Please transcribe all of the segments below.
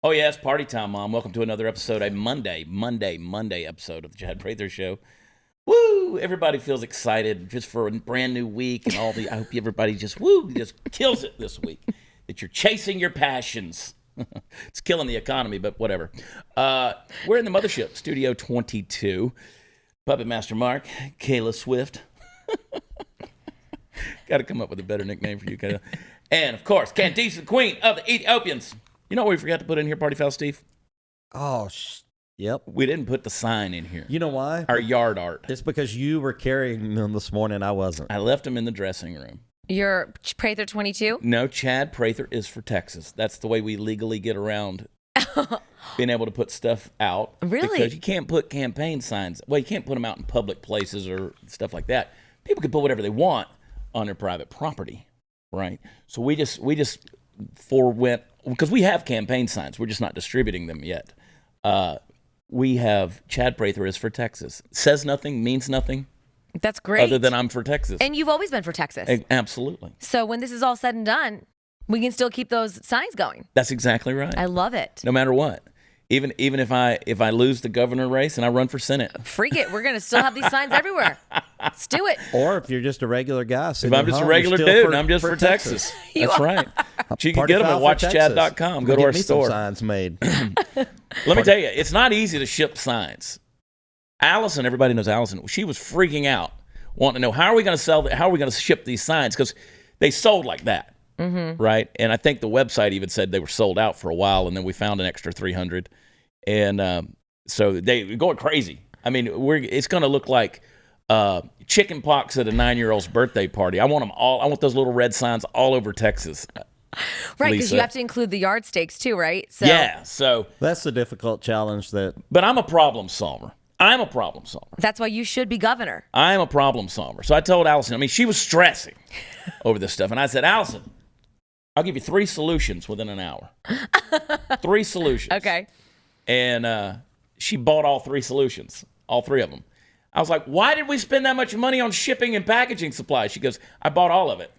Oh, yeah, it's party time, Mom. Welcome to another episode, a Monday episode of the Chad Prather Show. Woo! Everybody feels excited just for a brand new week and all the. I hope everybody just kills it this week. That you're chasing your passions. It's killing the economy, but whatever. We're in the mothership, Studio 22. Puppet Master Mark, Kayla Swift. Got to come up with a better nickname for you, Kayla. And of course, Candice, the Queen of the Ethiopians. You know what we forgot to put in here, Party Foul Steve? Oh, yep. We didn't put the sign in here. You know why? Our yard art. It's because you were carrying them this morning. I wasn't. I left them in the dressing room. You're Prather 22? No, Chad Prather is for Texas. That's the way we legally get around being able to put stuff out. Really? Because you can't put campaign signs. Well, you can't put them out in public places or stuff like that. People can put whatever they want on their private property, right? So we just forewent, because we have campaign signs. We're just not distributing them yet. We have Chad Prather is for Texas. Says nothing, means nothing. That's great. Other than I'm for Texas. And you've always been for Texas. Absolutely. So when this is all said and done, we can still keep those signs going. That's exactly right. I love it. No matter what. Even if I lose the governor race and I run for Senate. Freak it. We're going to still have these signs everywhere. Let's do it. Or if you're just a regular guy. If I'm just a regular dude and I'm just for Texas. That's right. You can get them at watchchad.com. Go to our store. Some signs made. Let me tell you, it's not easy to ship signs. Allison, everybody knows Allison, she was freaking out, wanting to know, how are we going to ship these signs? Because they sold like that, right? And I think the website even said they were sold out for a while, and then we found an extra 300. And so they're going crazy. I mean, it's going to look like chicken pox at a 9-year-old's birthday party. I want them all. I want those little red signs all over Texas. Right, because you have to include the yard stakes too, right? So. Yeah, so. That's the difficult challenge that. But I'm a problem solver. That's why you should be governor. I'm a problem solver. So I told Allison, I mean, she was stressing over this stuff. And I said, Allison, I'll give you 3 solutions within an hour. 3 solutions. Okay. And she bought all 3 solutions, all 3 of them. I was like, why did we spend that much money on shipping and packaging supplies? She goes, I bought all of it.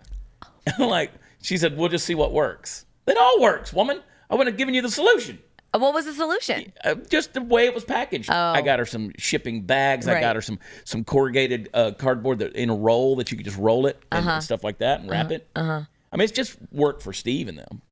And I'm like, she said, we'll just see what works. It all works, woman. I wouldn't have given you the solution. What was the solution? Just the way it was packaged. Oh. I got her some shipping bags. Right. I got her some corrugated cardboard that in a roll that you could just roll it and stuff like that and wrap it. I mean, it's just work for Steve and them.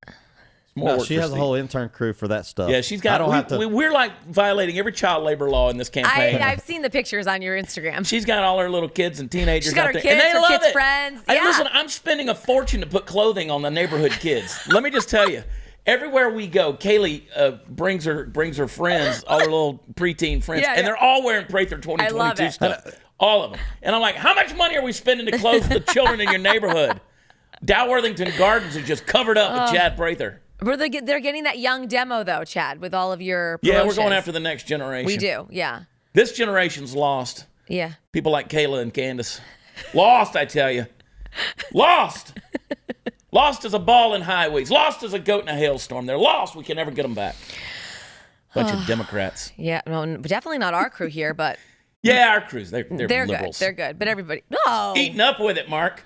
No, she has a whole intern crew for that stuff. Yeah, she's got. We're like violating every child labor law in this campaign. I've seen the pictures on your Instagram. She's got all her little kids and teenagers. She's got out her there, kids, and they her love kids' it. friends. Hey, Yeah. listen, I'm spending a fortune to put clothing on the neighborhood kids. Let me just tell you. Everywhere we go, Kaylee brings her friends, all her little preteen friends, and they're all wearing Prather 2022 stuff. All of them. And I'm like, how much money are we spending to clothe the children in your neighborhood? Dow Worthington Gardens is just covered up with Chad Prather. They're getting that young demo, though, Chad, with all of your promotions. Yeah, we're going after the next generation. We do, yeah. This generation's lost. Yeah. People like Kayla and Candace. Lost, I tell you. Lost. Lost as a ball in highways. Lost as a goat in a hailstorm. They're lost. We can never get them back. Bunch of Democrats. Yeah, no, definitely not our crew here, but... Yeah, our crews. They're liberals. Good. They're good, but everybody... No. Eating up with it, Mark.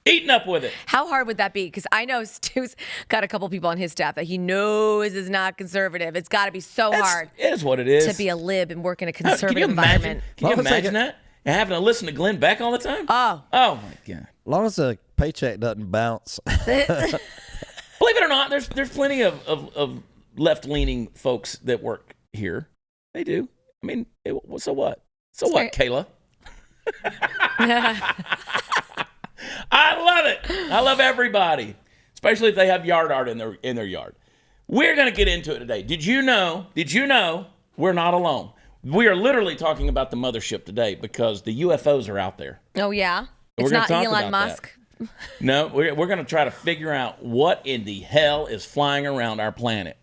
Eating up with it. How hard would that be? Because I know Stu's got a couple people on his staff that he knows is not conservative. It's got to be so hard. It is what it is. To be a lib and work in a conservative environment. Can you imagine that? And having to listen to Glenn Beck all the time? Oh. Oh, my God. As long as the paycheck doesn't bounce. Believe it or not, there's plenty of left-leaning folks that work here. They do. I mean, so what? So what, Kayla? I love it. I love everybody, especially if they have yard art in their yard. We're going to get into it today. Did you know we're not alone? We are literally talking about the mothership today because the UFOs are out there. Oh, yeah? We're It's gonna not talk Elon about Musk? that. No, we're going to try to figure out what in the hell is flying around our planet.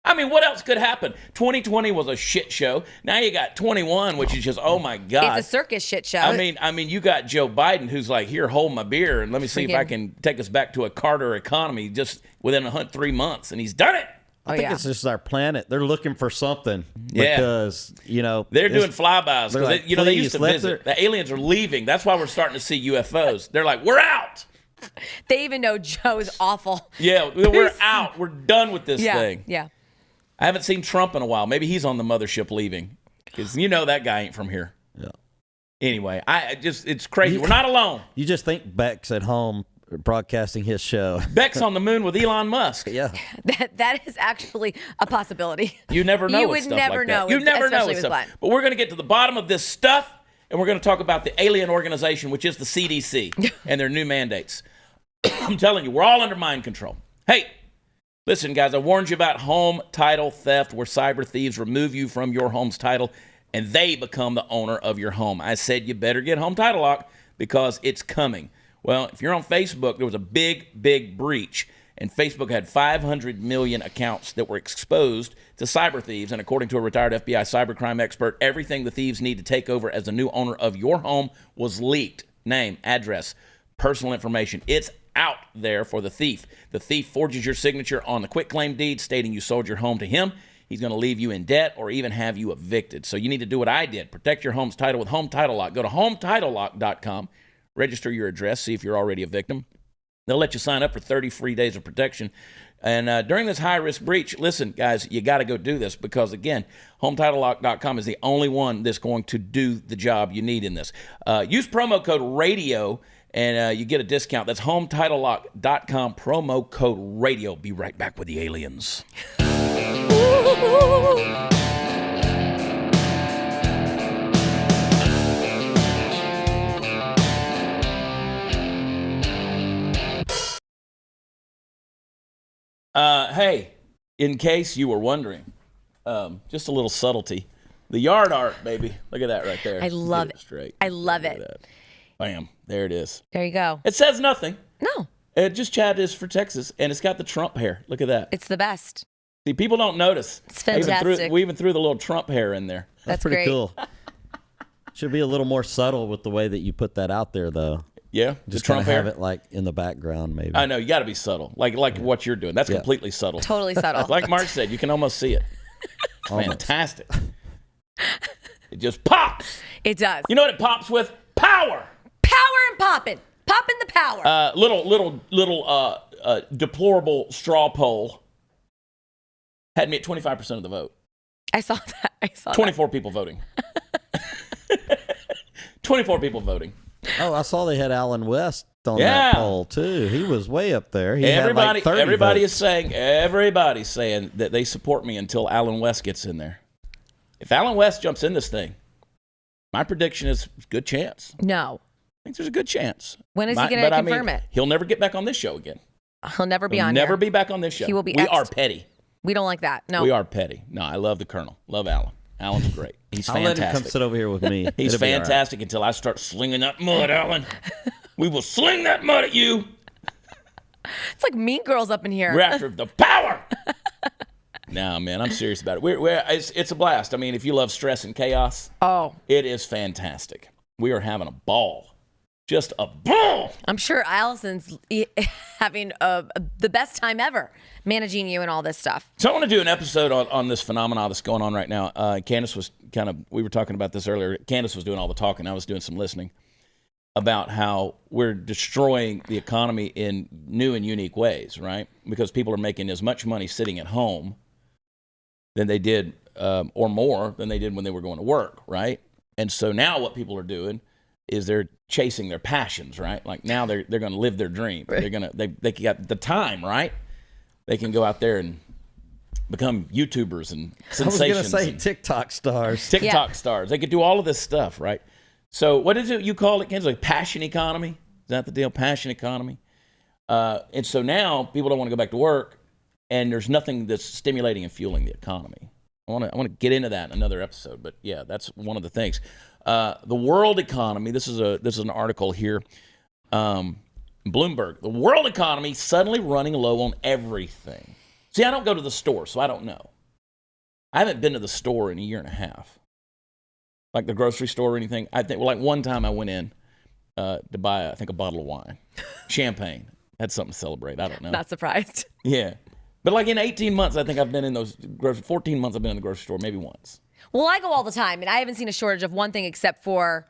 I mean, what else could happen? 2020 was a shit show. Now you got 21, which is just, oh my God. It's a circus shit show. I mean, you got Joe Biden, who's like, here, hold my beer, and let me see if I can take us back to a Carter economy just within 3 months, and he's done it. I think it's just our planet. They're looking for something because, they're doing flybys. They're like, they used to visit. The aliens are leaving. That's why we're starting to see UFOs. They're like, we're out. They even know Joe's awful. Yeah, we're out. We're done with this thing. Yeah. I haven't seen Trump in a while. Maybe he's on the mothership leaving. Because that guy ain't from here. Yeah. Anyway, it's crazy. We're not alone. You just think Beck's at home broadcasting his show. Beck's on the moon with Elon Musk. Yeah. That is actually a possibility. You never know. You with would stuff never like know. That. You never know especially with with stuff. Glenn. But we're going to get to the bottom of this stuff, and we're going to talk about the alien organization, which is the CDC, and their new mandates. I'm telling you, we're all under mind control. Hey, listen, guys, I warned you about home title theft, where cyber thieves remove you from your home's title, and they become the owner of your home. I said you better get Home Title Lock because it's coming. Well, if you're on Facebook, there was a big, big breach, and Facebook had 500 million accounts that were exposed to cyber thieves, and according to a retired FBI cybercrime expert, everything the thieves need to take over as the new owner of your home was leaked. Name, address, personal information. It's out there for the thief. The thief forges your signature on the quitclaim deed stating you sold your home to him. He's going to leave you in debt or even have you evicted. So you need to do what I did. Protect your home's title with Home Title Lock. Go to HomeTitleLock.com. Register your address. See if you're already a victim. They'll let you sign up for 30 free days of protection. And during this high-risk breach, listen, guys, you got to go do this because, again, HomeTitleLock.com is the only one that's going to do the job you need in this. Use promo code RADIO, and you get a discount. That's HomeTitleLock.com, promo code RADIO. Be right back with the aliens. Hey, in case you were wondering, just a little subtlety. The yard art, baby. Look at that right there. I love it. Straight. I love it. Bam. There it is. There you go. It says nothing. No. It just Chad is for Texas, and it's got the Trump hair. Look at that. It's the best. See, people don't notice. It's fantastic. We even threw the little Trump hair in there. That's pretty great. cool. Should be a little more subtle with the way that you put that out there, though. Yeah, Just the Trump kind of hair. have it like in the background, maybe. I know, you got to be subtle, like what you're doing. That's completely subtle. Totally subtle. Like Mark said, you can almost see it. It's fantastic. It just pops. It does. You know what it pops with? Power. Power and popping. Popping the power. Little deplorable straw poll had me at 25% of the vote. I saw that. 24 people voting. 24 people voting. Oh, I saw they had Alan West on that poll too. He was way up there. He Everybody, had like 30 everybody votes. is saying, everybody's saying that they support me until Alan West gets in there. If Alan West jumps in this thing, my prediction is good chance. No. I think there's a good chance. When is he going to confirm it? He'll never get back on this show again. He'll never be He'll on never here. be back on this show. He will be We are X'd. petty. We don't like that. No. We are petty. No, I love the Colonel. Love Alan. Alan's great. He's I'll fantastic. let him come sit over here with me. He's It'll be all right. fantastic until I start slinging that mud, Alan. We will sling that mud at you. It's like Mean Girls up in here. We're after the power. No, man, I'm serious about it. It's a blast. I mean, if you love stress and chaos, it is fantastic. We are having a ball. Just a ball. I'm sure Allison's having the best time ever managing you and all this stuff. So I want to do an episode on this phenomenon that's going on right now. Candace was we were talking about this earlier. Candace was doing all the talking. I was doing some listening about how we're destroying the economy in new and unique ways, right? Because people are making as much money sitting at home than they did, or more than they did when they were going to work, right? And so now what people are doing is they're chasing their passions, right? Like now they're going to live their dream. Right. They got the time, right? They can go out there and become YouTubers and sensations. I was going to say TikTok stars. TikTok stars. They could do all of this stuff, right? So what is it you call it, Ken? It's like passion economy? Is that the deal? Passion economy? And so now people don't want to go back to work, and there's nothing that's stimulating and fueling the economy. I want to get into that in another episode, but yeah, that's one of the things. The world economy. This is an article here. Bloomberg. The world economy suddenly running low on everything. See, I don't go to the store, so I don't know. I haven't been to the store in a year and a half, like the grocery store or anything. I think like one time I went in to buy, I think, a bottle of wine, champagne. Had something to celebrate. I don't know. Not surprised. Yeah, but like in 18 months, I think I've been in those 14 months I've been in the grocery store, maybe once. Well, I go all the time, and I haven't seen a shortage of one thing except for,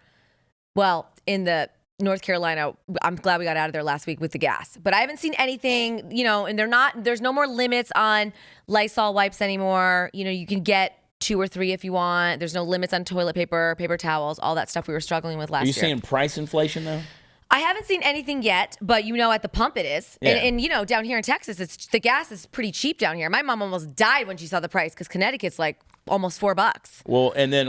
well, in the North Carolina, I'm glad we got out of there last week with the gas. But I haven't seen anything, and there's no more limits on Lysol wipes anymore. You can get 2 or 3 if you want. There's no limits on toilet paper, paper towels, all that stuff we were struggling with last year. Are you seeing price inflation though? I haven't seen anything yet, but at the pump it is. Yeah. And down here in Texas, the gas is pretty cheap down here. My mom almost died when she saw the price because Connecticut's like almost $4. Well, and then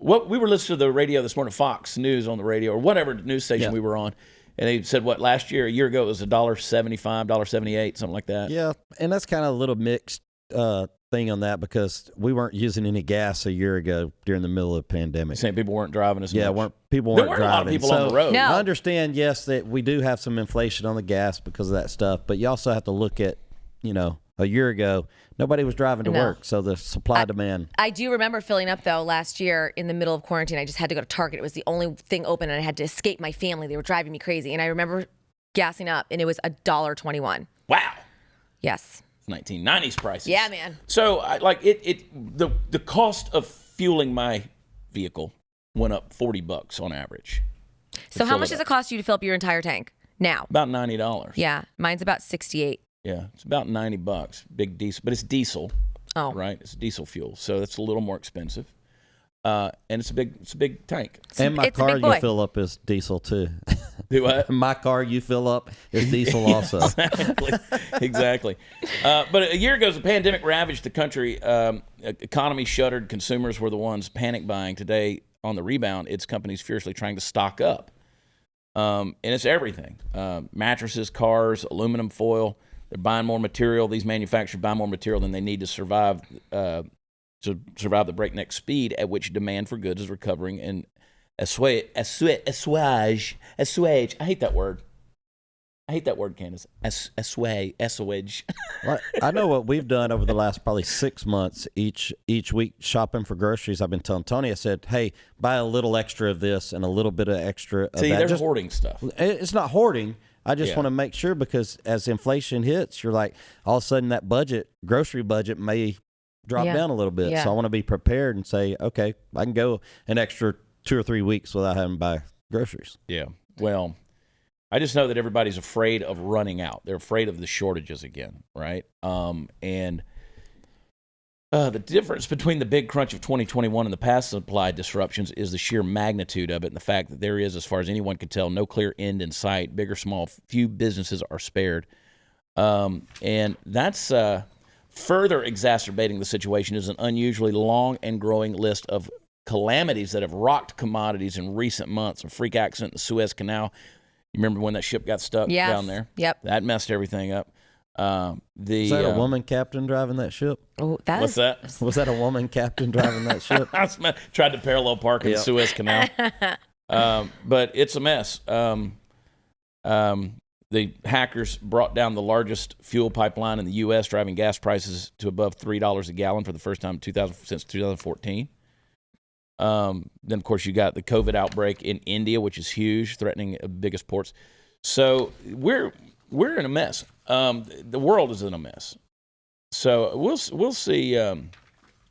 we were listening to the radio this morning, Fox News on the radio or whatever news station we were on, and they said a year ago it was $1.75, $1.78, something like that. Yeah, and that's kind of a little mixed thing on that because we weren't using any gas a year ago during the middle of the pandemic. Saying people weren't driving as much. Yeah, people there weren't weren't driving. a lot of people on the road. No. I understand, yes, that we do have some inflation on the gas because of that stuff, but you also have to look at, a year ago, nobody was driving to work, so the supply demand. I do remember filling up, though, last year in the middle of quarantine. I just had to go to Target. It was the only thing open, and I had to escape my family. They were driving me crazy, and I remember gassing up, and it was $1.21. Wow. Yes. 1990s prices. Yeah, man. So the cost of fueling my vehicle went up $40 on average. So how much does it cost you to fill up your entire tank now? About $90. Yeah, mine's about $68. Yeah, it's about $90. Big diesel, but it's diesel. Oh, right. It's diesel fuel, so that's a little more expensive. And it's a big tank. And my it's a car big boy. you fill up is diesel too. Do what? My car you fill up is diesel also. Exactly. But a year ago, as the pandemic ravaged the country, economy shuttered, consumers were the ones panic buying. Today, on the rebound, it's companies fiercely trying to stock up. And it's everything. Mattresses, cars, aluminum foil. They're buying more material. These manufacturers buy more material than they need to survive the breakneck speed at which demand for goods is recovering and assuage. I hate that word. Candace. Assuage. Well, I know what we've done over the last probably 6 months. Each week shopping for groceries, I've been telling Tony, I said, hey, buy a little extra of this and a little bit of extra of See, that. they're hoarding stuff. It's not hoarding. I just want to make sure because as inflation hits, you're like, all of a sudden that grocery budget may drop down a little bit. Yeah. So I want to be prepared and say, okay, I can go an extra 2 or 3 weeks without having to buy groceries. Yeah. Well, I just know that everybody's afraid of running out. They're afraid of the shortages again, right? And the difference between the big crunch of 2021 and the past supply disruptions is the sheer magnitude of it and the fact that there is, as far as anyone can tell, no clear end in sight. Big or small, few businesses are spared. And that's further exacerbating the situation is an unusually long and growing list of calamities that have rocked commodities in recent months. A freak accident in the Suez Canal. You remember when that ship got stuck down there? Yep. That messed everything up. Was that a woman captain driving that ship? Oh, what's that? Was that a woman captain driving that ship? I tried to parallel park in the Suez Canal. But it's a mess. The hackers brought down the largest fuel pipeline in the U.S., driving gas prices to above $3 a gallon for the first time since 2014. Then, of course, you got the COVID outbreak in India, which is huge, threatening the biggest ports. So we're in a mess. The world is in a mess. So we'll see.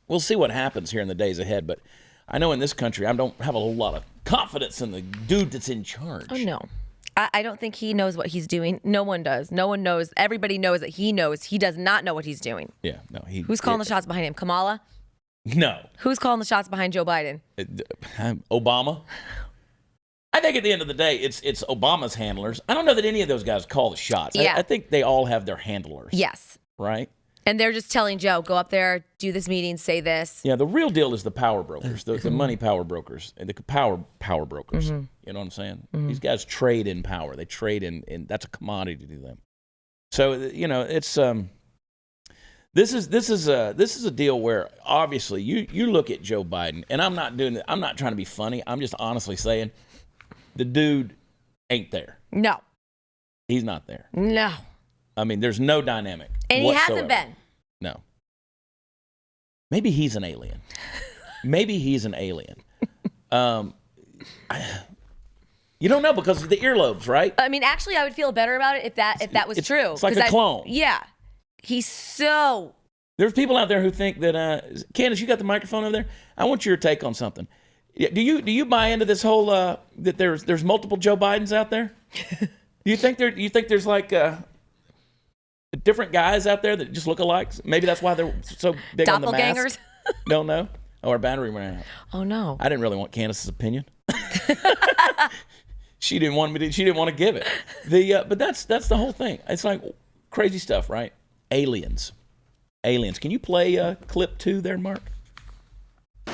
We'll see what happens here in the days ahead. But I know in this country, I don't have a whole lot of confidence in the dude that's in charge. Oh, no. I don't think he knows what he's doing. No one does. No one knows. Everybody knows that he knows. He does not know what he's doing. Yeah, no. Who's calling the shots behind him? Kamala? No. Who's calling the shots behind Joe Biden? Obama. I think at the end of the day, it's Obama's handlers. I don't know that any of those guys call the shots. Yeah. I think they all have their handlers. Yes. Right? And they're just telling Joe, go up there, do this meeting, say this. Yeah, the real deal is the power brokers, the money power brokers, the power brokers. Mm-hmm. You know what I'm saying? Mm-hmm. These guys trade in power. They trade in that's a commodity to them. So it's this is a deal where obviously you look at Joe Biden, and I'm not trying to be funny. I'm just honestly saying the dude ain't there. No. He's not there. No. I mean, there's no dynamic. And whatsoever. he hasn't been. No. Maybe he's an alien. You don't know because of the earlobes, right? I mean, actually, I would feel better about it if that was true. It's like a clone. Yeah. He's so... There's people out there who think that... Candace, you got the microphone over there? I want your take on something. Yeah, do you buy into this whole that there's multiple Joe Bidens out there? Do you think there's like different guys out there that just look alike? Maybe that's why they're so big on the mask. Doppelgangers? Don't know. Oh, our battery ran out. Oh no. I didn't really want Candace's opinion. She didn't want to give it. But that's the whole thing. It's like crazy stuff, right? Aliens. Can you play clip 2 there, Mark?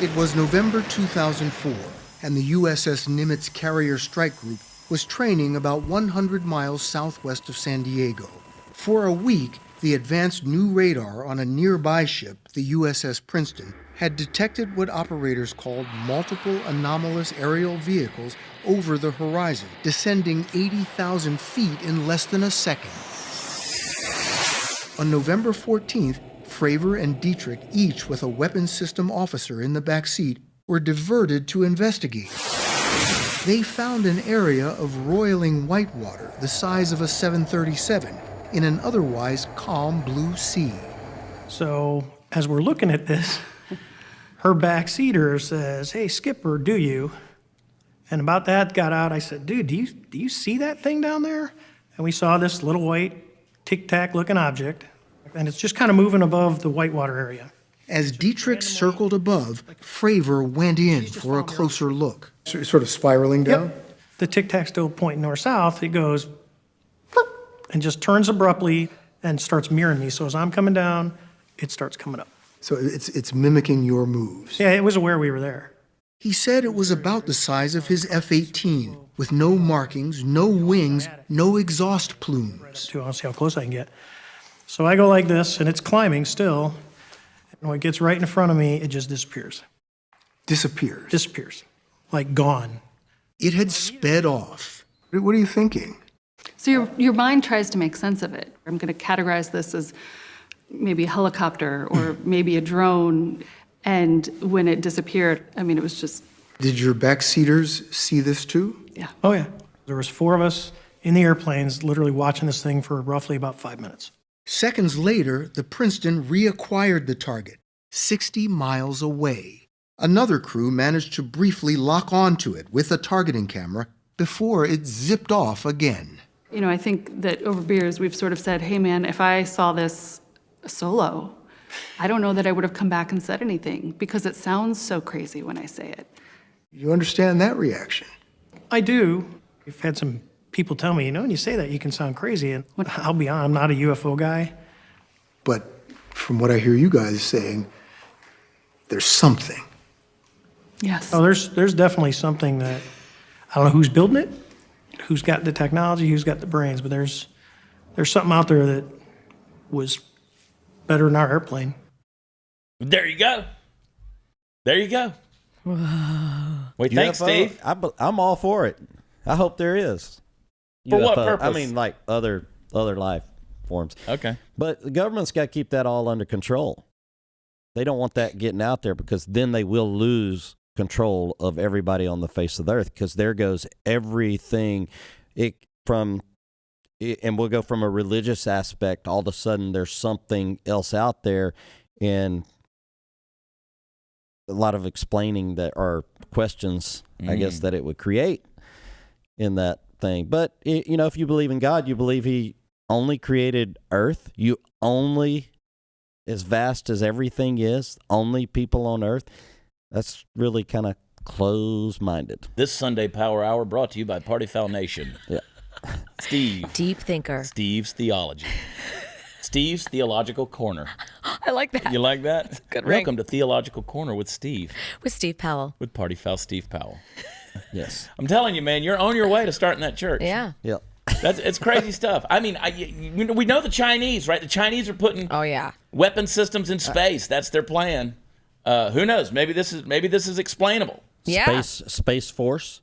It was November 2004, and the USS Nimitz Carrier Strike Group was training about 100 miles southwest of San Diego. For a week, the advanced new radar on a nearby ship, the USS Princeton, had detected what operators called multiple anomalous aerial vehicles over the horizon, descending 80,000 feet in less than a second. On November 14th, Fravor and Dietrich, each with a weapons system officer in the back seat, were diverted to investigate. They found an area of roiling whitewater the size of a 737 in an otherwise calm blue sea. So as we're looking at this, her backseater says, "Hey, Skipper, do you?" And about that got out, I said, "Dude, do you see that thing down there?" And we saw this little white tic-tac looking object, and it's just kind of moving above the whitewater area. As Dietrich circled above, Fravor went in for a closer look. Sort of spiraling down? Yep. The tic-tac still pointing north-south. It goes and just turns abruptly and starts mirroring me. So as I'm coming down, it starts coming up. So it's mimicking your moves. Yeah, it was aware we were there. He said it was about the size of his F-18, with no markings, no wings, no exhaust plumes. I'll see how close I can get. So I go like this, and it's climbing still. And when it gets right in front of me, it just disappears. Disappears. Like gone. It had sped off. What are you thinking? So your mind tries to make sense of it. I'm going to categorize this as maybe a helicopter or maybe a drone. And when it disappeared, I mean, it was just... Did your backseaters see this too? Yeah. Oh, yeah. There was 4 of us in the airplanes literally watching this thing for roughly about 5 minutes. Seconds later, the Princeton reacquired the target, 60 miles away. Another crew managed to briefly lock onto it with a targeting camera before it zipped off again. You know, I think that over beers, we've sort of said, hey, man, if I saw this solo, I don't know that I would have come back and said anything because it sounds so crazy when I say it. You understand that reaction? I do. I've had some people tell me, when you say that, you can sound crazy. And I'll be honest, I'm not a UFO guy. But from what I hear you guys saying, there's something. Yes. Oh, there's definitely something that, I don't know who's building it, who's got the technology, who's got the brains, but there's something out there that was better than our airplane. There you go. Wait, thanks, UFO, Steve. I'm all for it. I hope there is. For what UFO. purpose? I mean, like other life forms. Okay. But the government's got to keep that all under control. They don't want that getting out there because then they will lose control of everybody on the face of the earth because there goes everything. And we'll go from a religious aspect. All of a sudden, there's something else out there, and a lot of explaining that are questions, I guess, that it would create in that thing. But if you believe in God, you believe He only created Earth. You only, as vast as everything is, only people on Earth. That's really kind of close-minded. This Sunday Power Hour brought to you by Party Foul Nation. Yeah. Steve. Deep thinker. Steve's Theology. Steve's Theological Corner. I like that. You like that? That's a good Welcome ring. to Theological Corner with Steve. With Steve Powell. With Party Foul Steve Powell. Yes. I'm telling you, man, you're on your way to starting that church. Yeah. Yep. It's crazy stuff. I mean, we know the Chinese, right? The Chinese are putting weapon systems in space. That's their plan. Who knows? Maybe this is explainable. Yeah. Space Force.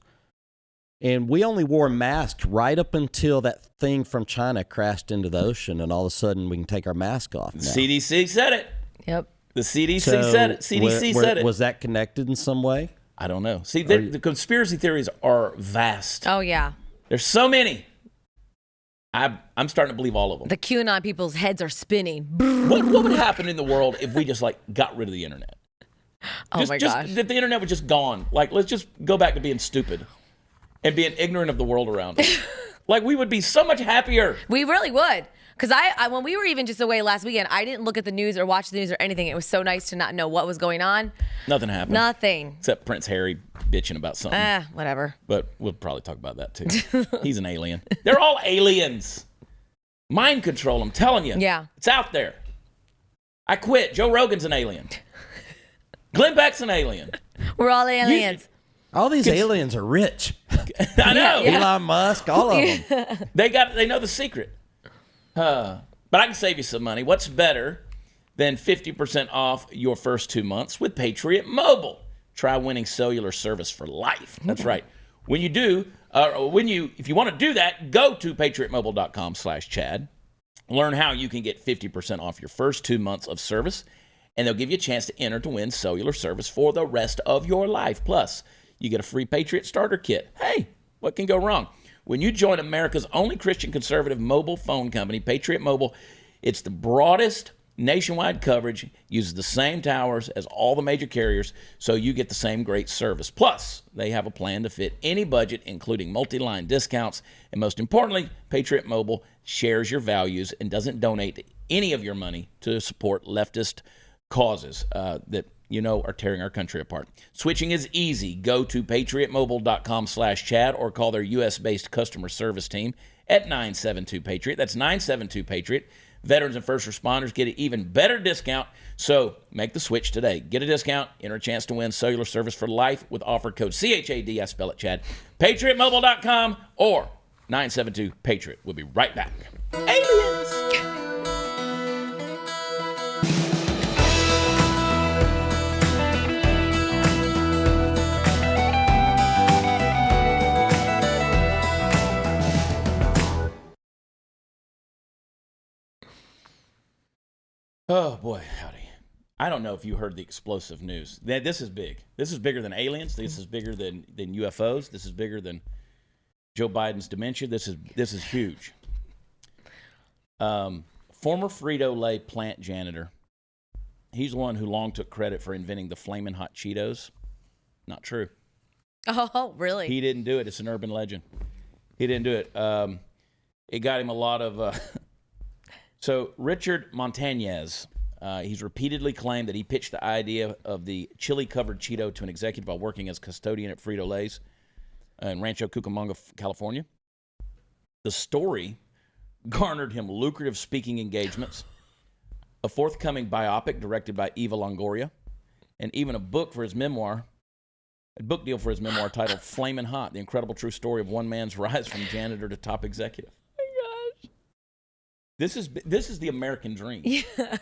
And we only wore masks right up until that thing from China crashed into the ocean, and all of a sudden we can take our mask off now. CDC said it. Yep. The CDC said it. CDC said it. Was that connected in some way? I don't know. See, the conspiracy theories are vast. Oh, yeah. There's so many. I'm starting to believe all of them. The QAnon people's heads are spinning. What would happen in the world if we just got rid of the internet? Oh my gosh. If the internet was just gone, like, let's just go back to being stupid and being ignorant of the world around us. Like, we would be so much happier. We really would. Because I when we were even just away last weekend, I didn't look at the news or watch the news or anything. It was so nice to not know what was going on. Nothing happened. Nothing. Except Prince Harry bitching about something. Whatever. But we'll probably talk about that too. He's an alien. They're all aliens. Mind control, I'm telling you. Yeah. It's out there. I quit. Joe Rogan's an alien. Glenn Beck's an alien. We're all aliens. All these aliens are rich. I know. Elon Musk, all of them. They know the secret. But I can save you some money. What's better than 50% off your first 2 months with Patriot Mobile? Try winning cellular service for life. That's right. When you do, if you want to do that, go to patriotmobile.com/Chad. Learn how you can get 50% off your first 2 months of service, and they'll give you a chance to enter to win cellular service for the rest of your life. Plus, you get a free Patriot starter kit. Hey, what can go wrong? When you join America's only Christian conservative mobile phone company, Patriot Mobile, it's the broadest nationwide coverage, uses the same towers as all the major carriers, so you get the same great service. Plus, they have a plan to fit any budget, including multi-line discounts. And most importantly, Patriot Mobile shares your values and doesn't donate any of your money to support leftist causes that are tearing our country apart. Switching is easy. Go to patriotmobile.com/Chad or call their U.S.-based customer service team at 972-PATRIOT. That's 972-PATRIOT. Veterans and first responders get an even better discount, so make the switch today. Get a discount, enter a chance to win cellular service for life with offer code CHAD, I spell it Chad, patriotmobile.com or 972-PATRIOT. We'll be right back. Aliens! Oh, boy, howdy. I don't know if you heard the explosive news. This is big. This is bigger than aliens. This is bigger than UFOs. This is bigger than Joe Biden's dementia. This is huge. Former Frito-Lay plant janitor. He's the one who long took credit for inventing the Flamin' Hot Cheetos. Not true. Oh, really? He didn't do it. It's an urban legend. He didn't do it. It got him a lot of... So Richard Montañez, he's repeatedly claimed that he pitched the idea of the chili-covered Cheeto to an executive while working as custodian at Frito-Lay's in Rancho Cucamonga, California. The story garnered him lucrative speaking engagements, a forthcoming biopic directed by Eva Longoria, and even a book deal for his memoir titled Flamin' Hot, the incredible true story of one man's rise from janitor to top executive. This is the American dream. Yeah.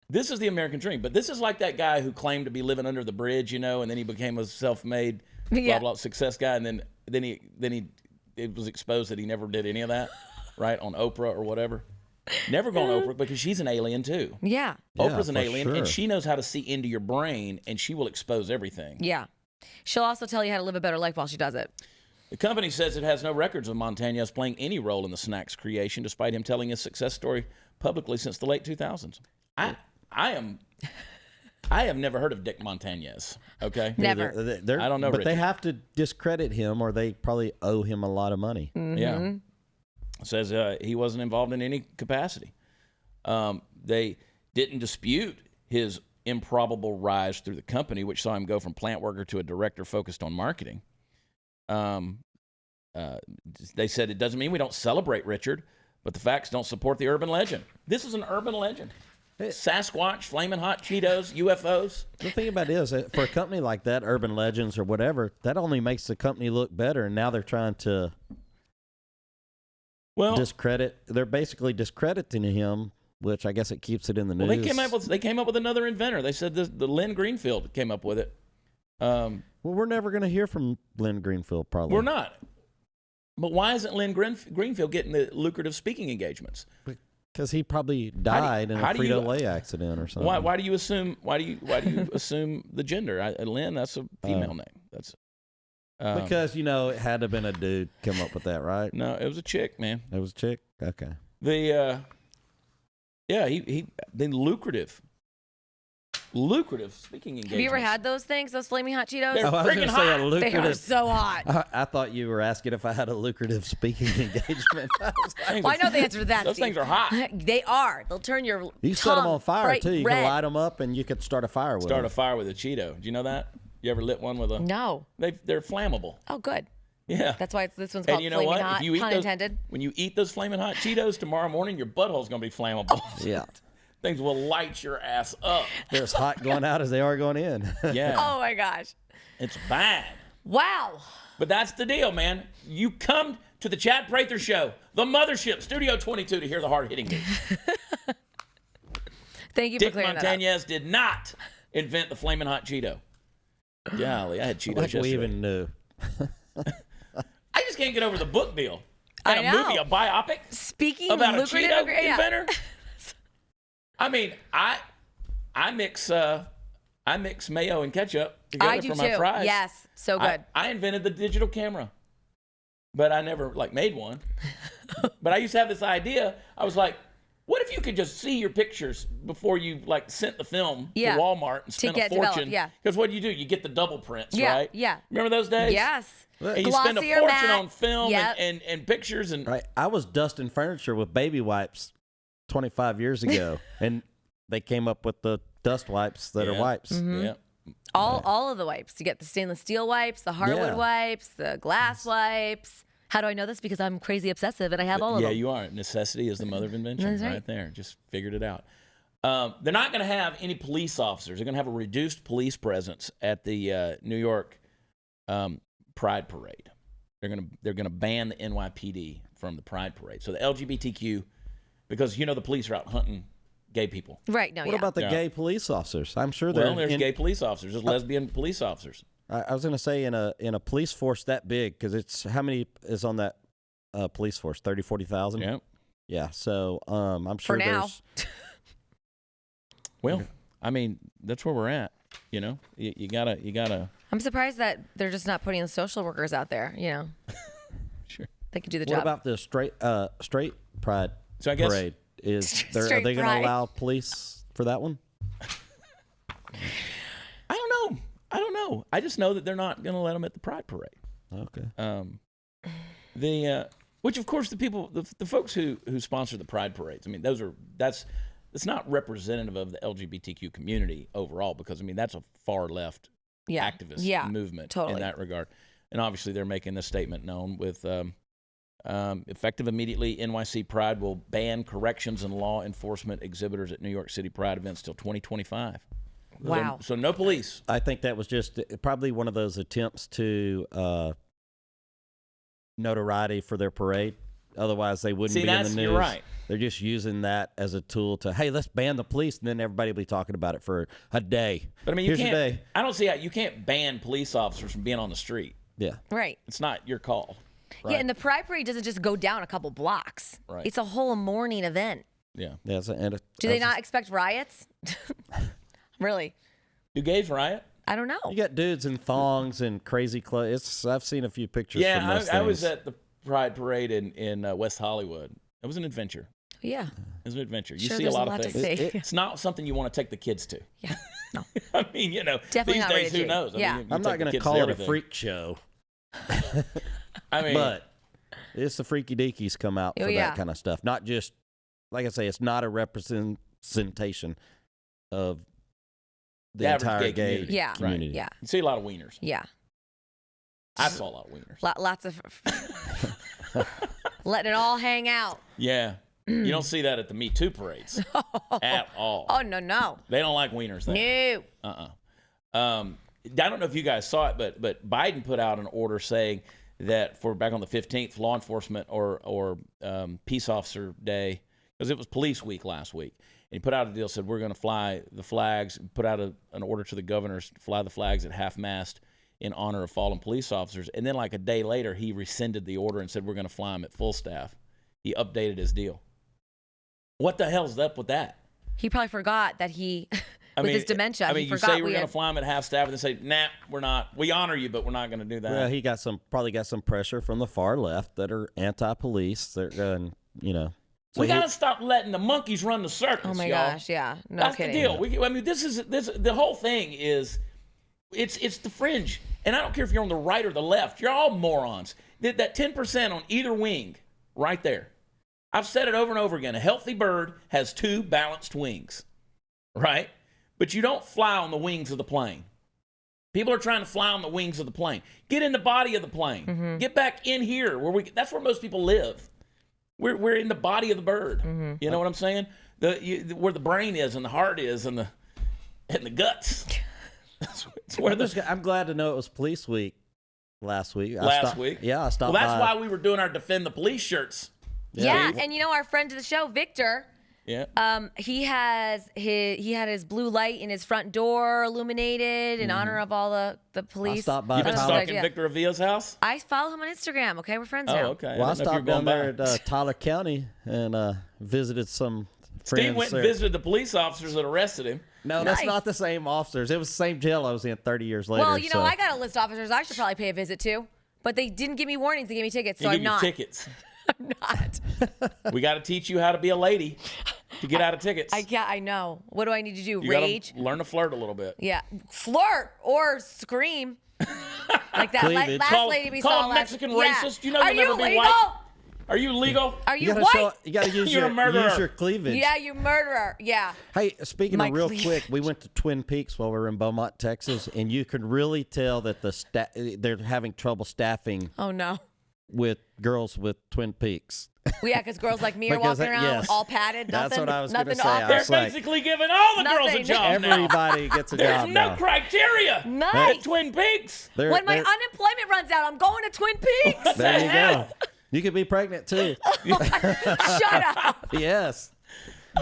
This is the American dream. But this is like that guy who claimed to be living under the bridge, and then he became a self-made blah blah success guy, and then it was exposed that he never did any of that, right, on Oprah or whatever. Never go on Oprah because she's an alien too. Yeah. Oprah's an alien, sure. and she knows how to see into your brain, and she will expose everything. Yeah. She'll also tell you how to live a better life while she does it. The company says it has no records of Montañez playing any role in the snack's creation, despite him telling his success story publicly since the late 2000s. I have never heard of Dick Montañez. Okay, Never. I don't know, but Richard. they have to discredit him, or they probably owe him a lot of money. Mm-hmm. Yeah, it says he wasn't involved in any capacity. They didn't dispute his improbable rise through the company, which saw him go from plant worker to a director focused on marketing. They said it doesn't mean we don't celebrate Richard, but the facts don't support the urban legend. This is an urban legend. Sasquatch, Flamin' Hot Cheetos, UFOs. The thing about it is, for a company like that, Urban Legends or whatever, that only makes the company look better, and now they're trying to discredit. They're basically discrediting him, which I guess it keeps it in the news. Well, they came up with another inventor. They said the Lynn Greenfield came up with it. Well, we're never going to hear from Lynn Greenfield, probably. We're not. But why isn't Lynn Greenfield getting the lucrative speaking engagements? Because he probably died in a Frito-Lay accident or something. Why do you assume? Why do you assume the gender? Lynn, that's a female name. That's because it had to have been a dude come up with that, right? No, it was a chick, man. It was a chick. Okay. The lucrative Lucrative speaking engagements. Have you ever had those things, those flaming hot Cheetos? They're Oh, I was freaking gonna say a hot. They are lucrative. so hot. I thought you were asking if I had a lucrative speaking engagement. Well, I know the answer to that. Those Steve. things are hot. They are. They'll turn your You set them tongue on fire bright too. You red. can light them up, and you could start a fire with Start them. a fire with a Cheeto. Do you know that? You ever lit one with a? No. They're flammable. Oh, good. Yeah. That's why this one's called And you know flaming what? hot. If you eat Pun those, intended. when you eat those flaming hot Cheetos tomorrow morning, your butthole's gonna be flammable. Yeah, Things will light your ass up. they're as hot going out as they are going in. Yeah. Oh my gosh. It's bad. Wow. But that's the deal, man. You come to the Chad Prather Show, the mothership, Studio 22, to hear the hard-hitting news. Thank you Dick for clearing that Montañez did not invent the flaming hot Cheeto. Golly, I had Cheetos Like yesterday. we even knew. I just can't get over the book deal. I And a know. movie, a biopic up. Speaking about a lucrative, Cheeto yeah. inventor. I mean, I mix mayo and ketchup together I do for too. my fries. Yes, so good. I invented the digital camera, but I never made one. But I used to have this idea. I was like, what if you could just see your pictures before you sent the film Yeah. to Walmart and To spend get a fortune? developed, yeah. Because what do? You get the double prints, Yeah, right? yeah. Remember those days? Yes. And you spend a Glossier fortune matte. on film Yep. and pictures and Right, I was dusting furniture with baby wipes 25 years ago, and they came up with the dust wipes that are Yeah. wipes. Mm-hmm. Yeah. All of the wipes. You get the stainless steel wipes, the hardwood Yeah. wipes, the glass wipes. How do I know this? Because I'm crazy obsessive and I have all of Yeah, them. you are. Necessity is the mother of invention. That's right. Right there. Just figured it out. They're not going to have any police officers. They're going to have a reduced police presence at the New York Pride Parade. They're going to ban the NYPD from the Pride Parade. So the LGBTQ, because the police are out hunting gay people. Right. No, What yeah. about the Yeah. gay police officers? I'm sure Well, they're there's gay police officers. There's lesbian police officers. I was going to say in a police force that big, because it's how many is on that police force? 30, 40,000? Yeah. Yeah. So I'm sure For now. there's. Well, I mean, that's where we're at. You gotta. I'm surprised that they're just not putting the social workers out there. Sure. They could do the What job. about the straight pride So I guess- parade? Are Straight they going pride. to allow police for that one? I don't know. I just know that they're not going to let them at the Pride Parade. Okay. Which of course the folks who sponsor the Pride Parades. I mean, that's not representative of the LGBTQ community overall, because I mean that's a far left Yeah. activist Yeah, movement totally. in that regard. And obviously they're making this statement known with effective immediately. NYC Pride will ban corrections and law enforcement exhibitors at New York City Pride events till 2025. Wow. So no police. I think that was just probably one of those attempts to notoriety for their parade. Otherwise, they wouldn't See, be in the that's- news. you're right. They're just using that as a tool to, hey, let's ban the police, and then everybody will be talking about it for a day. But I mean, Here's your day. I don't see how you can't ban police officers from being on the street. Yeah. Right. It's not your call. Yeah, and the Pride Parade doesn't just go down a couple blocks. Right. It's a whole morning event. Yeah. Yeah. Do they not expect riots? Really? Do gays riot? I don't know. You got dudes in thongs and crazy clothes. I've seen a few pictures from Yeah, those I was things. at the Pride Parade in West Hollywood. It was an adventure. Yeah. It was an adventure. You Sure, see a there's lot of to things. see. It's not something you want to take the kids to. Yeah. No. I mean, Definitely these not days, rated who G. knows? I Yeah. mean, you I'm take not the going to kids call it a everything. freak show, I mean, but it's the freaky deakies come out Oh, for yeah. that kind of stuff. Not just, like I say, it's not a representation of the average entire gay gay community. Yeah. community. Yeah. you see a lot of wieners. Yeah. I saw a lot of wieners. Lots of letting it all hang out. Yeah. You don't see that at the Me Too parades at all. Oh, no. They don't like wieners there. No. I don't know if you guys saw it, but Biden put out an order saying that for back on the 15th, law enforcement or peace officer day, because it was police week last week, and he put out a deal, said we're going to fly the flags, put out an order to the governors to fly the flags at half-mast in honor of fallen police officers. And then like a day later, he rescinded the order and said we're going to fly them at full staff. He updated his deal. What the hell's up with that? He probably forgot that he, with his dementia, I mean, he you forgot say we're we going to had. fly them at half staff, and then say, nah, we're not. We honor you, but we're not going to do that. Well, he probably got some pressure from the far left that are anti-police. They're going, We got to stop letting the monkeys run the circus, Oh my y'all. gosh, yeah. No That's kidding. the deal. I mean, the whole thing is, it's the fringe. And I don't care if you're on the right or the left. You're all morons. That 10% on either wing, right there. I've said it over and over again. A healthy bird has 2 balanced wings, right? But you don't fly on the wings of the plane. People are trying to fly on the wings of the plane. Get in the body of the plane. Get back in here. That's where most people live. We're in the body of the bird. You know what I'm saying? Where the brain is and the heart is and the guts. That's where I'm glad to know it was Police Week last week. week? Yeah, I stopped Well, that's by. why we were doing our Defend the Police shirts. Yeah, and our friend to the show, Victor. Yeah. He had his blue light in his front door illuminated in honor of all the police. I stopped by You've been Tyler. stalking Victor Avila's house? I follow him on Instagram. Okay, we're friends now. Oh, okay. Well, I didn't know if you were stopped down going there at Tyler County and visited some friends. Steve went and there. visited the police officers that arrested him. No, Nice. that's not the same officers. It was the same jail I was in 30 years later. Well, so. I got a list of officers I should probably pay a visit to, but they didn't give me warnings. They gave me tickets, so He I'm gave you not. tickets. I'm not. We got to teach you how to be a lady to get out of tickets. I know. What do I need to do? You Rage? gotta learn to flirt a little bit. Yeah. Flirt or scream. Like that Cleavage. last lady we saw Call a last Mexican yeah. racist. You know Are you'll never you be legal? white. Are you legal? Are you You gotta white? you gotta use You're a murderer. use your cleavage. Yeah, you murderer. Yeah. Hey, speaking My of real cleavage. quick, we went to Twin Peaks while we were in Beaumont, Texas, and you could really tell that they're having trouble staffing Oh no. with girls with Twin Peaks. Well, yeah, because girls like me are Because walking around yes. all padded. That's Nothing, what I was nothing gonna to say. I offer. They're was like- basically giving all the girls a Nothing. job now. Everybody gets a There's job no now. criteria Nice. at Twin Peaks. They're- When my they're- unemployment runs out, I'm going to Twin Peaks. What there the you hell? go. You could be pregnant too. Shut up. Yes.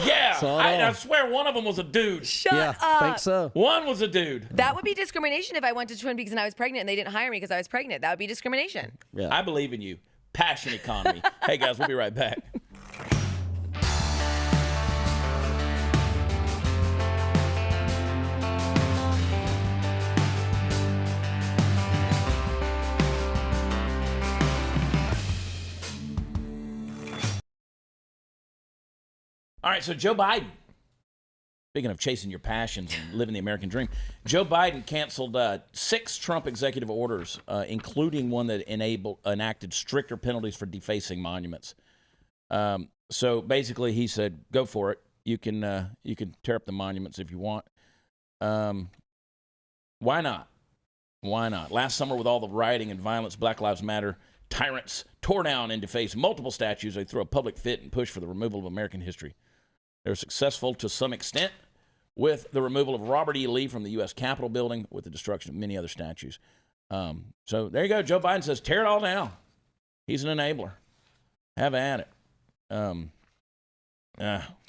Yeah, So I on. swear one of them was a dude. Shut Yeah, up. think so. One was a dude. That would be discrimination if I went to Twin Peaks and I was pregnant and they didn't hire me because I was pregnant. That would be discrimination. Yeah. I believe in you. Passion economy. Hey guys, we'll be right back. All right, so Joe Biden, speaking of chasing your passions and living the American dream, Joe Biden canceled 6 Trump executive orders, including one that enacted stricter penalties for defacing monuments. So basically, he said, "Go for it. You can tear up the monuments if you want. Why not? Why not? Last summer, with all the rioting and violence, Black Lives Matter tyrants tore down and defaced multiple statues. They threw a public fit and pushed for the removal of American history. They were successful to some extent with the removal of Robert E. Lee from the U.S. Capitol building, with the destruction of many other statues. So there you go. Joe Biden says, tear it all down. He's an enabler. Have at it.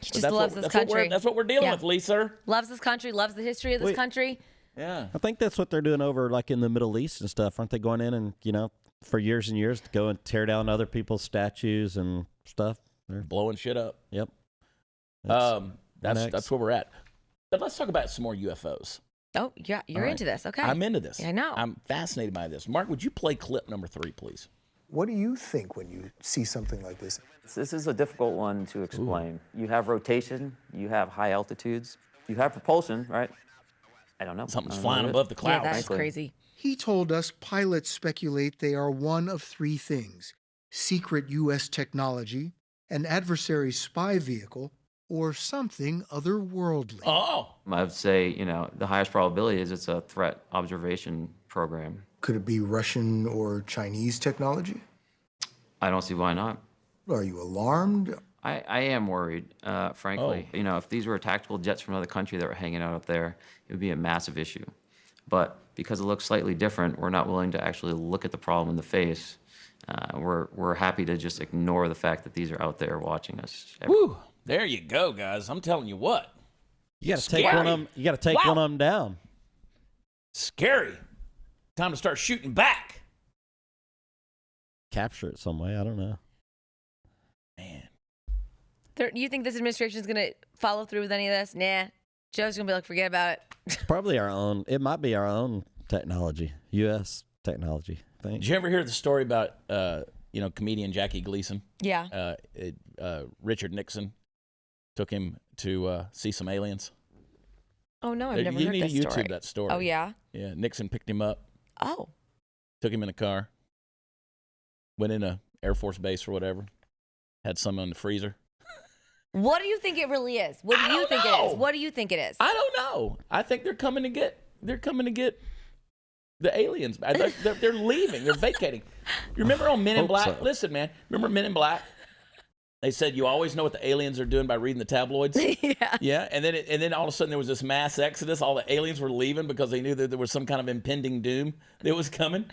He just loves this country. That's what we're dealing Yeah. with, Lee, sir. Loves this country, loves the history of this Wait. country. Yeah. I think that's what they're doing over like in the Middle East and stuff. Aren't they going in and, for years and years to go and tear down other people's statues and stuff? Blowing shit up. Yep. That's where we're at. But let's talk about some more UFOs. Oh, yeah, you're All right. into this. Okay. I'm into this. I know. I'm fascinated by this. Mark, would you play clip number 3, please? What do you think when you see something like this? This is a difficult one to explain. You have rotation, you have high altitudes, you have propulsion, right? I don't know. Something's I don't flying know above the yeah, clouds. that's frankly. crazy. He told us pilots speculate they are one of 3 things: secret U.S. technology, an adversary spy vehicle, or something otherworldly. Oh, I would say, the highest probability is it's a threat observation program. Could it be Russian or Chinese technology? I don't see why not. Are you alarmed? I am worried, frankly. Oh. If these were tactical jets from another country that were hanging out up there, it would be a massive issue. But because it looks slightly different, we're not willing to actually look at the problem in the face. We're happy to just ignore the fact that these are out there watching us. whew. There you go, guys. I'm telling you what. You got to take Scary. one of them. You got to take Wow. one of them down. Scary. Time to start shooting back. Capture it some way. I don't know. Man. You think this administration is going to follow through with any of this? Nah. Joe's going to be like, forget about it. It's probably our own. It might be our own technology, U.S. technology. I think. Did you ever hear the story about, comedian Jackie Gleason? Yeah. Richard Nixon took him to see some aliens. Oh no, I've never heard You this need to story. YouTube that story. Oh yeah. Yeah, Nixon picked him up. Oh. Took him in a car. Went in a Air Force base or whatever. Had some in the freezer. What do you think it really is? What do you think it is? What do you think it is? I don't know. I think they're coming to get the aliens. They're leaving. They're vacating. You remember on Men in Black? So. Listen, man. Remember Men in Black? They said you always know what the aliens are doing by reading the tabloids. Yeah. Yeah. And then all of a sudden there was this mass exodus. All the aliens were leaving because they knew that there was some kind of impending doom that was coming.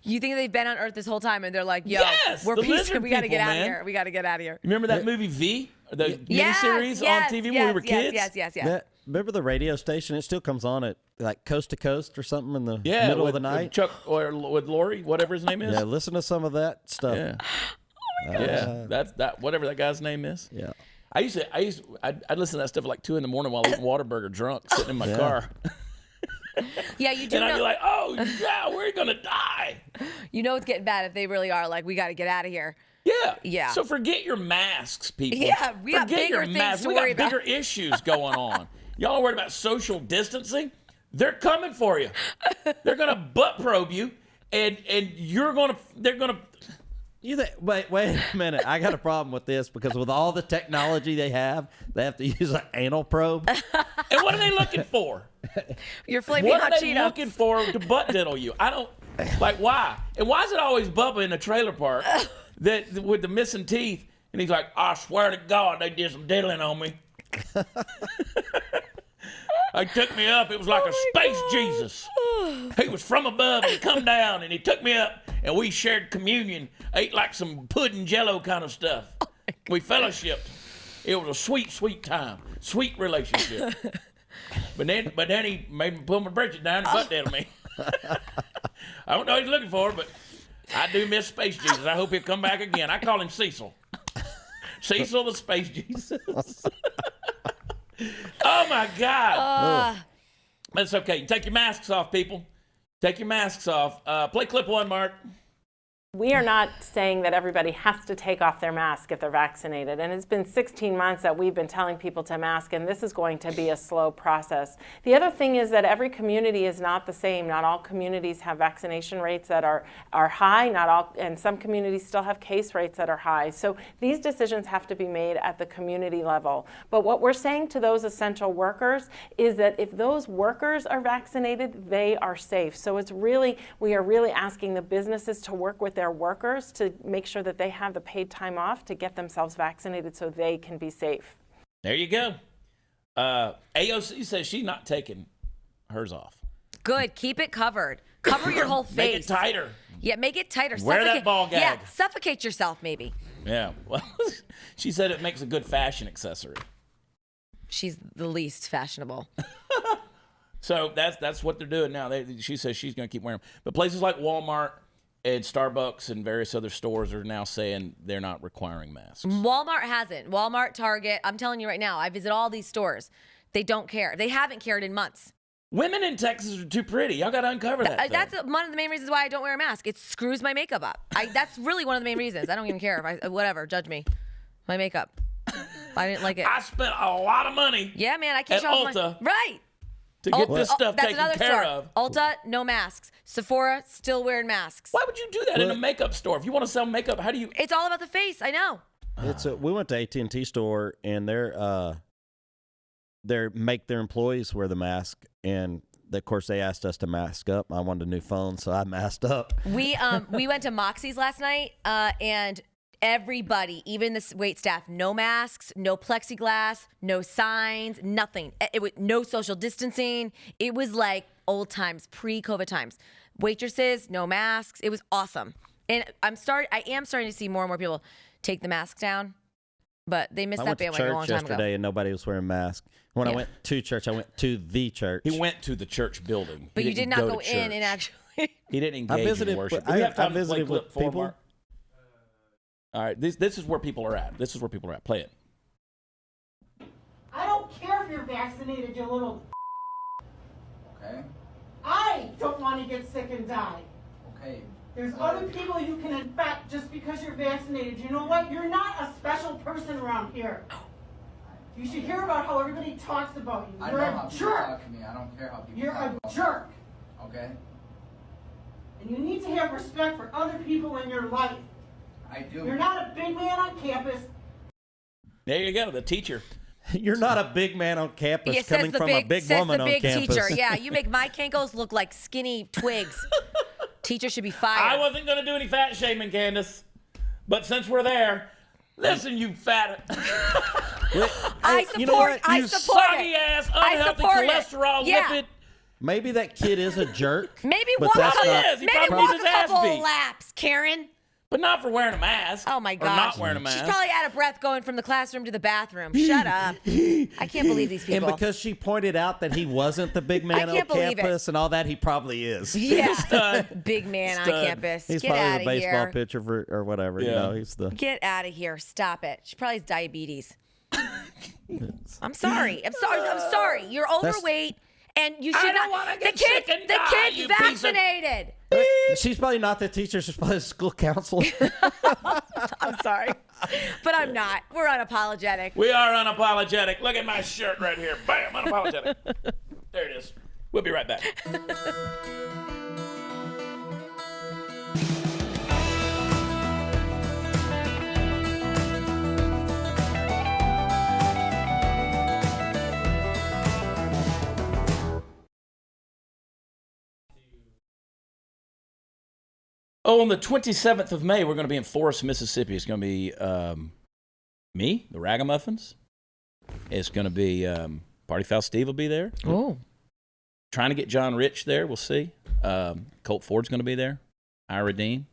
You think they've been on Earth this whole time and they're like, yo, Yes, we're the peaceful. lizard We got to get people, out of man. here. We got to get out of here. Remember that movie V? The Yes, miniseries yes, on TV when yes, we were kids? Yes. Remember the radio station? It still comes on at like Coast to Coast or something in the Yeah, middle with, of the night. with Chuck or with Lori, whatever his name is. Yeah, listen to some of that stuff. Yeah. Yeah, that's that. Whatever that guy's name is. Yeah. I'd listen to that stuff at like 2 a.m. while eating Whataburger drunk, sitting in my car. Yeah, you do And I'd be know. like, oh yeah, we're gonna die. You know it's getting bad if they really are like, we got to get out of here. Yeah. Yeah. So forget your masks, people. Yeah, we got Forget bigger your things masks. to We worry got about. bigger issues going on. Y'all are worried about social distancing. They're coming for you. They're gonna butt probe you, and they're gonna. You think? Wait a minute. I got a problem with this because with all the technology they have to use an anal probe. And what are they looking for? You're flaming What hot are they Cheetos. looking for to butt diddle you? I don't like why. And why is it always Bubba in the trailer park that with the missing teeth? And he's like, I swear to God, they did some diddling on me. They took me up. It was like a space Jesus. He was from above and he come down and he took me up and we shared communion, ate like some pudding jello kind of stuff. We fellowshipped. It was a sweet, sweet time, sweet relationship. But then he made me pull my britches down and butt diddle me. I don't know what he's looking for, but I do miss Space Jesus. I hope he'll come back again. I call him Cecil. Cecil the Space Jesus. Oh my God. But it's okay. Take your masks off, people. Take your masks off. Play clip 1, Mark. We are not saying that everybody has to take off their mask if they're vaccinated. And it's been 16 months that we've been telling people to mask, and this is going to be a slow process. The other thing is that every community is not the same. Not all communities have vaccination rates that are high, and some communities still have case rates that are high. So these decisions have to be made at the community level. But what we're saying to those essential workers is that if those workers are vaccinated, they are safe. So we are really asking the businesses to work with their workers to make sure that they have the paid time off to get themselves vaccinated so they can be safe. There you go. AOC says she's not taking hers off. Good. Keep it covered. Cover your whole face. Make it tighter. Yeah, make it tighter. Wear that ball gag. Yeah, suffocate yourself maybe. Yeah. Well, she said it makes a good fashion accessory. She's the least fashionable. So that's what they're doing now. She says she's going to keep wearing them. But places like Walmart and Starbucks and various other stores are now saying they're not requiring masks. Walmart hasn't. Walmart, Target. I'm telling you right now, I visit all these stores. They don't care. They haven't cared in months. Women in Texas are too pretty. Y'all got to uncover that thing. That's one of the main reasons why I don't wear a mask. It screws my makeup up. That's really one of the main reasons. I don't even care. Whatever, judge me. My makeup. I didn't like it. I spent a lot of money. Yeah, man. I can't at show off Ulta right. to get this stuff That's taken another care store. of. Ulta, no masks. Sephora, still wearing masks. Why would you do that in a makeup store? If you want to sell makeup, how do you? It's all about the face. I know. We went to AT&T store and they make their employees wear the mask, and of course they asked us to mask up. I wanted a new phone, so I masked up. We went to Moxie's last night, and everybody, even the wait staff, no masks, no plexiglass, no signs, nothing. It was no social distancing. It was like old times, pre-COVID times. Waitresses, no masks. It was awesome. And I am starting to see more and more people take the mask down, but they missed I that went to bandwagon a long church time yesterday ago. and nobody was wearing masks. When I went to church, I went to the church. He went to the church building. But He you did didn't not to go in church. and actually. He didn't engage in worship. Do we have time to play clip 4, people. Mark? All right, this is where people are at. This is where people are at. Play it. I don't care if you're vaccinated, you little. Okay. I don't want to get sick and die. Okay. There's other people you can infect just because you're vaccinated. You know what? You're not a special person around here. You should hear about how everybody talks about you. You're a jerk. Talk to me. I don't care how people You're talk a about jerk. me. Okay? And you need to have respect for other people in your life. I do. You're not a big man on campus. There you go, the teacher. You're not a big man on campus It coming from a big woman on campus. teacher. Yeah, you make my Kankos look like skinny twigs. Teacher should be fired. I wasn't going to do any fat shaming, Candace. But since we're there, listen, you fat... I you know what? support. I you support soggy it. ass, I unhealthy support it. cholesterol Yeah. lipid. Maybe that kid is a jerk. Maybe but walk that's a not- is. He maybe probably walk needs a his ass couple beat. laps, Karen. But not for wearing a mask. Oh my Or gosh. not wearing a mask. She's probably out of breath going from the classroom to the bathroom. Shut up. I can't believe these And people. because she pointed out that he wasn't the big man on can't believe it. campus and all that, he probably is. Yeah. Big man on Stud. campus. He's Get probably out the of baseball here. pitcher or whatever. You Yeah. know, he's the. Get out of here. Stop it. She probably has diabetes. I'm sorry. I'm sorry. I'm sorry. You're overweight and you should I don't not. wanna The get kid's, sick and the die, kid's you piece of- vaccinated. She's probably not the teacher. She's probably the school counselor. I'm sorry. But I'm not. We're unapologetic. We are unapologetic. Look at my shirt right here. Bam, unapologetic. There it is. We'll be right back. Oh, on the 27th of May, we're going to be in Forest, Mississippi. It's going to be me, the Ragamuffins. It's going to be Party Foul Steve will be there. Oh. Trying to get John Rich there. We'll see. Colt Ford's going to be there. Ira Dean.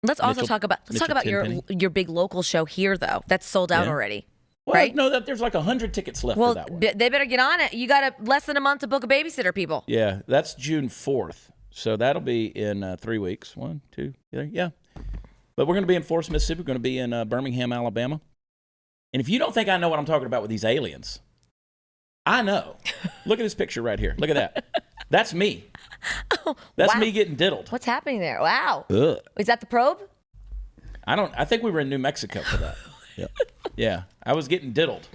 Let's also Mitchell- talk about Mitchell Tenpenny. your big local show here though. That's sold out Yeah. already. Well, Right? no, there's like 100 tickets left Well, for that one. they better get on it. You got less than a month to book a babysitter, people. Yeah, that's June 4th. So that'll be in 3 weeks. 1, 2, 3, yeah. But we're going to be in Forest, Mississippi. We're going to be in Birmingham, Alabama. And if you don't think I know what I'm talking about with these aliens, I know. Look at this picture right here. Look at that. That's me. That's Wow. me getting diddled. What's happening there? Wow. Ugh. Is that the probe? I think we were in New Mexico for that. Yep. Yeah, I was getting diddled.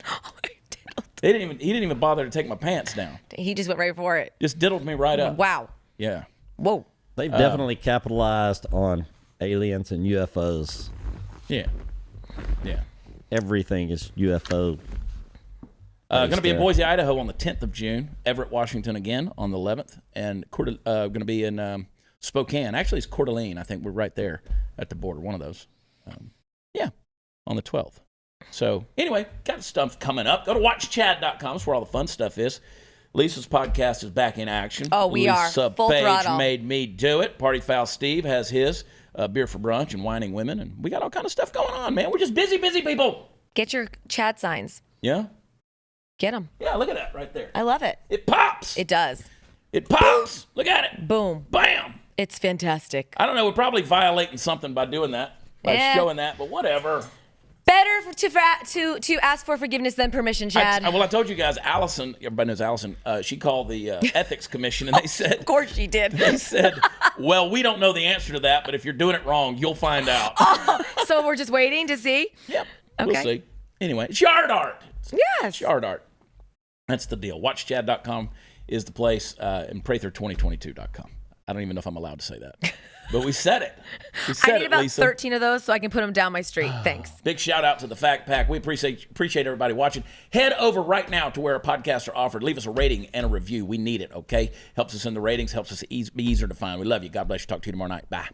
He didn't even bother to take my pants down. He just went right for it. Just diddled me right up. Wow. Yeah. Whoa. They've definitely capitalized on aliens and UFOs. Yeah. Yeah. Everything is UFO. Going to be in there. Boise, Idaho on the 10th of June. Everett, Washington again on the 11th. And going to be in Spokane. Actually, it's Coeur d'Alene. I think we're right there at the border. One of those. Yeah, on the 12th. So anyway, got stuff coming up. Go to watchchad.com. That's where all the fun stuff is. Lisa's podcast is back in action. Oh, we are. Lisa Full Page throttle. made me do it. Party Foul Steve has his beer for brunch and whining women. And we got all kind of stuff going on, man. We're just busy people. Get your Chad signs. Yeah? Get them. Yeah, look at that right there. I love it. It pops. It does. It pops. Look at it. Boom. Bam. It's fantastic. I don't know. We're probably violating something by doing that, by Yeah. showing that, but whatever. Better to ask for forgiveness than permission, Chad. I told you guys, Allison, everybody knows Allison, she called the ethics commission and they said, Of course she did. they said, well, we don't know the answer to that, but if you're doing it wrong, you'll find out. So we're just waiting to see? Yep. Okay. We'll see. Anyway, it's yard art. Yes. It's yard art. That's the deal. WatchChad.com is the place, and Prather2022.com. I don't even know if I'm allowed to say that. But we said it. We said I need it, about Lisa. 13 of those so I can put them down my street. Thanks. Big shout out to the Fact Pack. We appreciate everybody watching. Head over right now to where podcasts are offered. Leave us a rating and a review. We need it, okay? Helps us in the ratings, helps us be easier to find. We love you. God bless you. Talk to you tomorrow night. Bye.